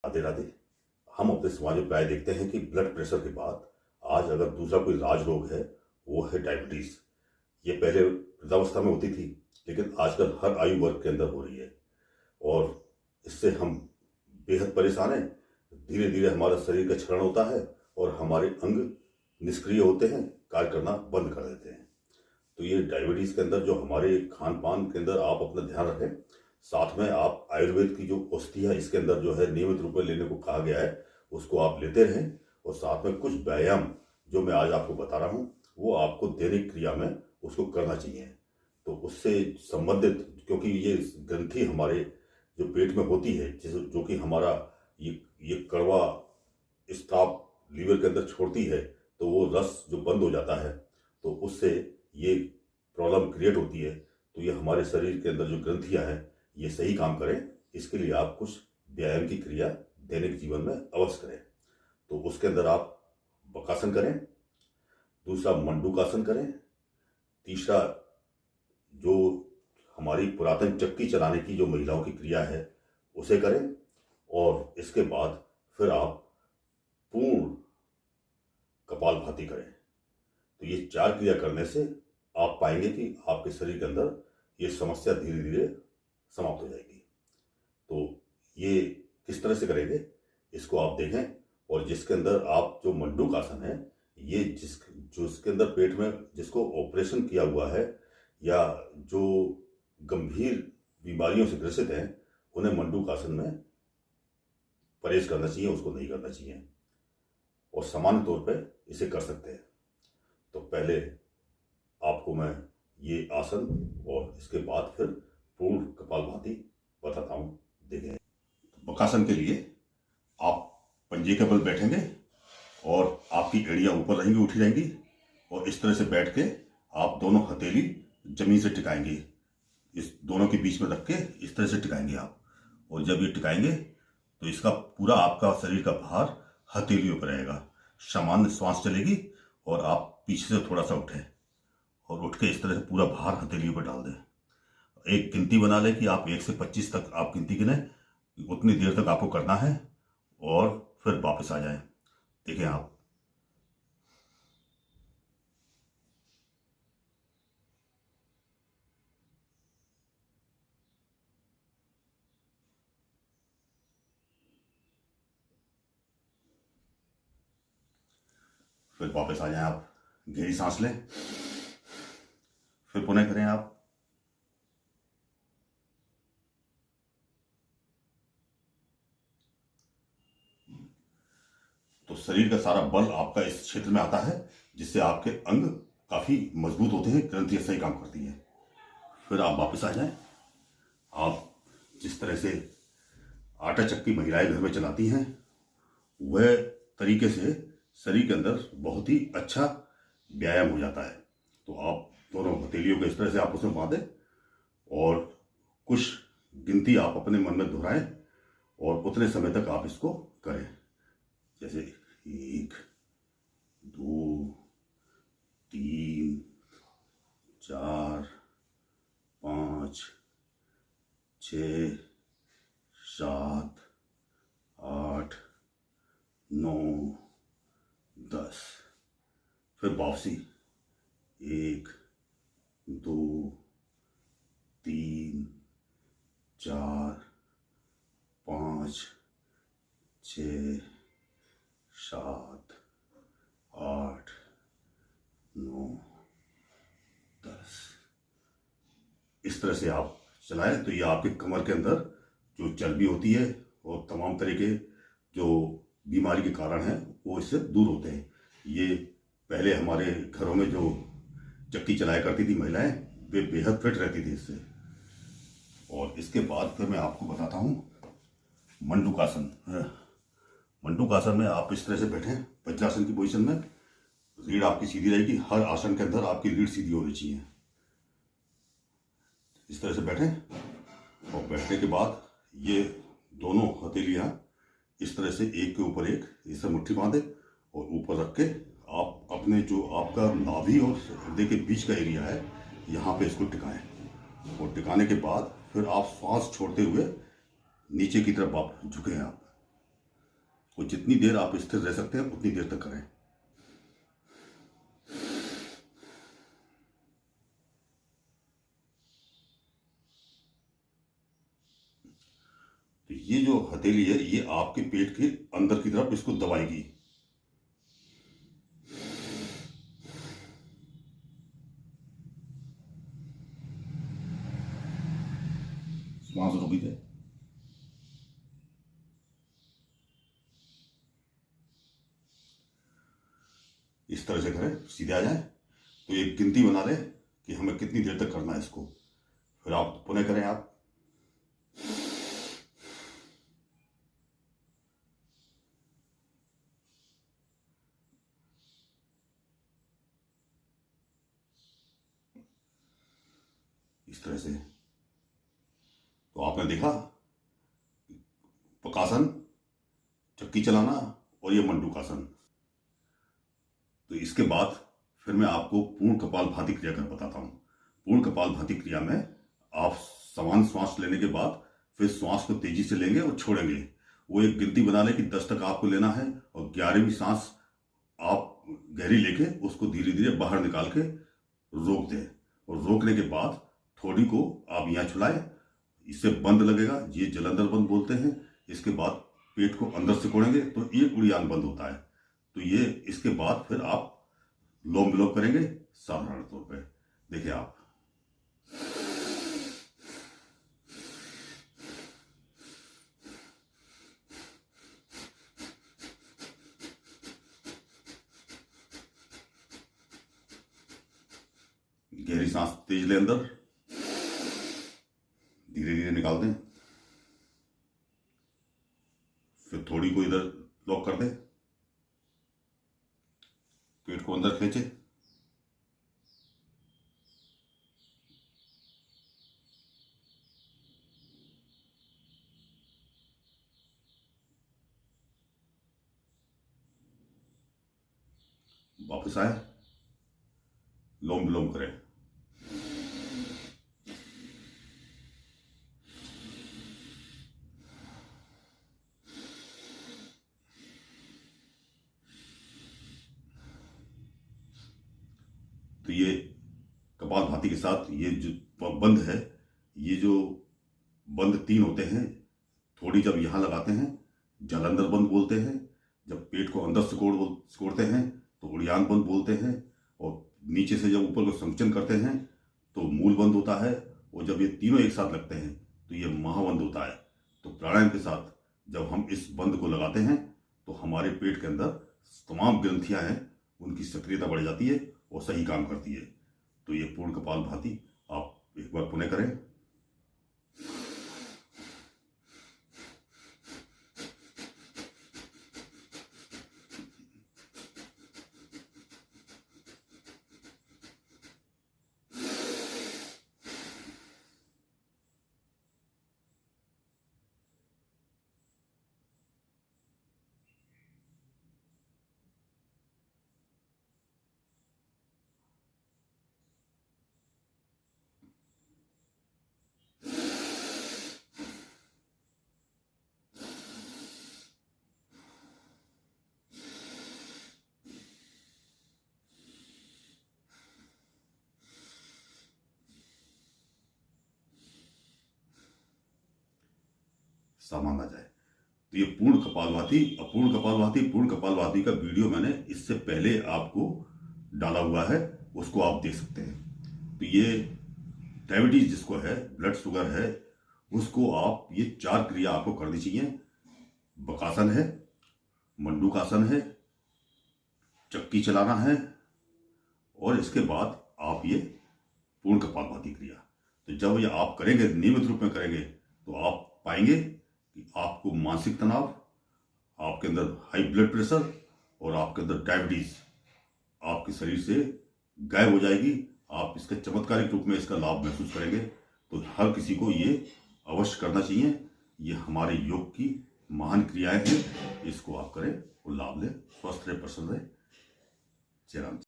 राधे राधे। हम अपने समाज में प्राय देखते हैं कि ब्लड प्रेशर के बाद आज अगर दूसरा कोई राज रोग है वो है डायबिटीज। ये पहले वृद्धावस्था में होती थी, लेकिन आजकल हर आयु वर्ग के अंदर हो रही है और इससे हम बेहद परेशान हैं। धीरे धीरे हमारा शरीर का क्षरण होता है और हमारे अंग निष्क्रिय होते हैं, कार्य करना बंद कर देते हैं। तो ये डायबिटीज के अंदर जो हमारे खान पान के अंदर आप अपना ध्यान रखें। साथ में आप आयुर्वेद की जो औषधि है इसके अंदर जो है नियमित रूप में लेने को कहा गया है, उसको आप लेते रहें। और साथ में कुछ व्यायाम जो मैं आज आपको बता रहा हूँ वो आपको दैनिक क्रिया में उसको करना चाहिए। तो उससे संबंधित, क्योंकि ये ग्रंथि हमारे जो पेट में होती है, जो कि हमारा ये कड़वा स्राव लीवर के अंदर छोड़ती है, तो वो रस जो बंद हो जाता है तो उससे ये प्रॉब्लम क्रिएट होती है। तो ये हमारे शरीर के अंदर जो ग्रंथियां हैं ये सही काम करें, इसके लिए आप कुछ व्यायाम की क्रिया दैनिक जीवन में अवश्य करें। तो उसके अंदर आप बकासन करें, दूसरा मंडूकासन करें, तीसरा जो हमारी पुरातन चक्की चलाने की जो महिलाओं की क्रिया है उसे करें, और इसके बाद फिर आप पूर्ण कपालभाति करें। तो ये 4 क्रिया करने से आप पाएंगे कि आपके शरीर के अंदर ये समस्या धीरे धीरे समाप्त हो जाएगी। तो ये किस तरह से करेंगे इसको आप देखें। और जिसके अंदर आप जो मंडूकासन है, ये जो इसके अंदर पेट में जिसको ऑपरेशन किया हुआ है या जो गंभीर बीमारियों से ग्रसित हैं, उन्हें मंडूकासन में परहेज करना चाहिए, उसको नहीं करना चाहिए, और सामान्य तौर पे इसे कर सकते हैं। तो पहले आपको मैं ये आसन और इसके बाद फिर पूर्ण कपालभाति बताता हूँ, देखें। बकासन के लिए आप पंजे के बल बैठेंगे और आपकी एड़ियाँ ऊपर रहेंगी, उठी रहेंगी, और इस तरह से बैठ के आप दोनों हथेली जमीन से टिकाएंगे। इस दोनों के बीच में रख के इस तरह से टिकाएंगे आप। और जब ये टिकाएंगे तो इसका पूरा आपका शरीर का भार हथेलियों पर रहेगा। सामान्य श्वास चलेगी और आप पीछे से थोड़ा सा उठें और उठ के इस तरह से पूरा भार हथेलियों पर डाल दें। एक गिनती बना लें कि आप 1 से 25 तक आप गिनती गिने, उतनी देर तक आपको करना है, और फिर वापस आ जाएं। देखें आप। फिर वापस आ जाएं आप। गहरी सांस लें, फिर पुनः करें आप। तो शरीर का सारा बल आपका इस क्षेत्र में आता है, जिससे आपके अंग काफी मजबूत होते हैं, ग्रंथियां सही काम करती हैं। फिर आप वापस आ जाएं। आप जिस तरह से आटा चक्की महिलाएं घर में चलाती हैं, वह तरीके से शरीर के अंदर बहुत ही अच्छा व्यायाम हो जाता है। तो आप दोनों हथेलियों को इस तरह से आप उसमें बांधें और कुछ गिनती आप अपने मन में दोहराएं, और उतने समय तक आप इसको करें। जैसे 1 2 3 4 5 6 7 8 9 10। फिर वापसी 1 2 3 4 5 6 7 8 9 10। इस तरह से आप चलाएं तो ये आपके कमर के अंदर जो चर्बी होती है और तमाम तरह के जो बीमारी के कारण हैं वो इससे दूर होते हैं। ये पहले हमारे घरों में जो चक्की चलाया करती थी महिलाएं, वे बेहद फिट रहती थी इससे। और इसके बाद फिर मैं आपको बताता हूँ मंडूकासन। मंडूकासन में आप इस तरह से बैठें, वज्रासन की पोजीशन में। रीढ़ आपकी सीधी रहेगी, हर आसन के अंदर आपकी रीढ़ सीधी होनी चाहिए। इस तरह से बैठें, और बैठने के बाद ये दोनों हथेलियां इस तरह से एक के ऊपर एक इसे मुट्ठी बांधे और ऊपर रख के आप अपने जो आपका नाभि और हृदय के बीच का एरिया है यहाँ पे इसको टिकाएं। और टिकाने के बाद फिर आप श्वास छोड़ते हुए नीचे की तरफ आप झुकें आप। और जितनी देर आप स्थिर रह सकते हैं उतनी देर तक करें। तो ये जो हथेली है ये आपके पेट के अंदर की तरफ इसको दबाएगी। श्वास रोकी दे। इस तरह से करें, सीधे आ जाए। तो एक गिनती बना ले कि हमें कितनी देर तक करना है इसको, फिर आप पुनः करें। आप इस तरह से। तो आपने देखा पकासन, चक्की चलाना और ये मंडूकासन। तो इसके बाद फिर मैं आपको पूर्ण कपालभाति क्रिया कर बताता हूँ। पूर्ण कपालभाति क्रिया में आप समान श्वास लेने के बाद फिर श्वास को तेजी से लेंगे और छोड़ेंगे। वो एक गिनती बना ले कि 10 तक आपको लेना है, और 11वीं सांस आप गहरी लेके उसको धीरे धीरे बाहर निकाल के रोक दें। और रोकने के बाद थोड़ी को आप यहाँ छुलाएं, इससे बंद लगेगा, ये जलंधर बंद बोलते हैं। इसके बाद पेट को अंदर से कोड़ेंगे तो एक उड़ियान बंद होता है। तो ये इसके बाद फिर आप लोम विलोम करेंगे साधारण तौर पे। देखिए आप गहरी सांस तेज ले, अंदर धीरे धीरे निकाल दें, फिर थोड़ी को इधर लॉक कर दें, पेट को अंदर खींचे, वापस आए, लोम विलोम करें। तो ये कपालभाति के साथ ये जो बंद है, ये जो बंद 3 होते हैं। थोड़ी जब यहाँ लगाते हैं जालंधर बंद बोलते हैं, जब पेट को अंदर सिकोड़ते हैं तो उड़ियान बंद बोलते हैं, और नीचे से जब ऊपर को संकुचन करते हैं तो मूल बंद होता है, और जब ये तीनों एक साथ लगते हैं तो ये महाबंद होता है। तो प्राणायाम के साथ जब हम इस बंद को लगाते हैं तो हमारे पेट के अंदर तमाम ग्रंथियां हैं उनकी सक्रियता बढ़ जाती है और सही काम करती है। तो ये पूर्ण कपालभाति आप एक बार पुनः करें। सामान आ जाए। तो ये पूर्ण कपालभाति, पूर्ण कपालभाति का वीडियो मैंने इससे पहले आपको डाला हुआ है, उसको आप देख सकते हैं। तो ये डायबिटीज जिसको है, ब्लड शुगर है, उसको आप ये 4 क्रिया आपको करनी चाहिए। बकासन है, मंडूकासन है, चक्की चलाना है, और इसके बाद आप ये पूर्ण कपालभाति क्रिया। तो जब ये आप करेंगे, नियमित रूप में करेंगे, तो आप पाएंगे कि आपको मानसिक तनाव, आपके अंदर हाई ब्लड प्रेशर और आपके अंदर डायबिटीज आपके शरीर से गायब हो जाएगी। आप इसके चमत्कारिक रूप में इसका लाभ महसूस करेंगे। तो हर किसी को ये अवश्य करना चाहिए। ये हमारे योग की महान क्रियाएं हैं, इसको आप करें और लाभ लें। स्वस्थ रहे, प्रसन्न रहे। जय राम।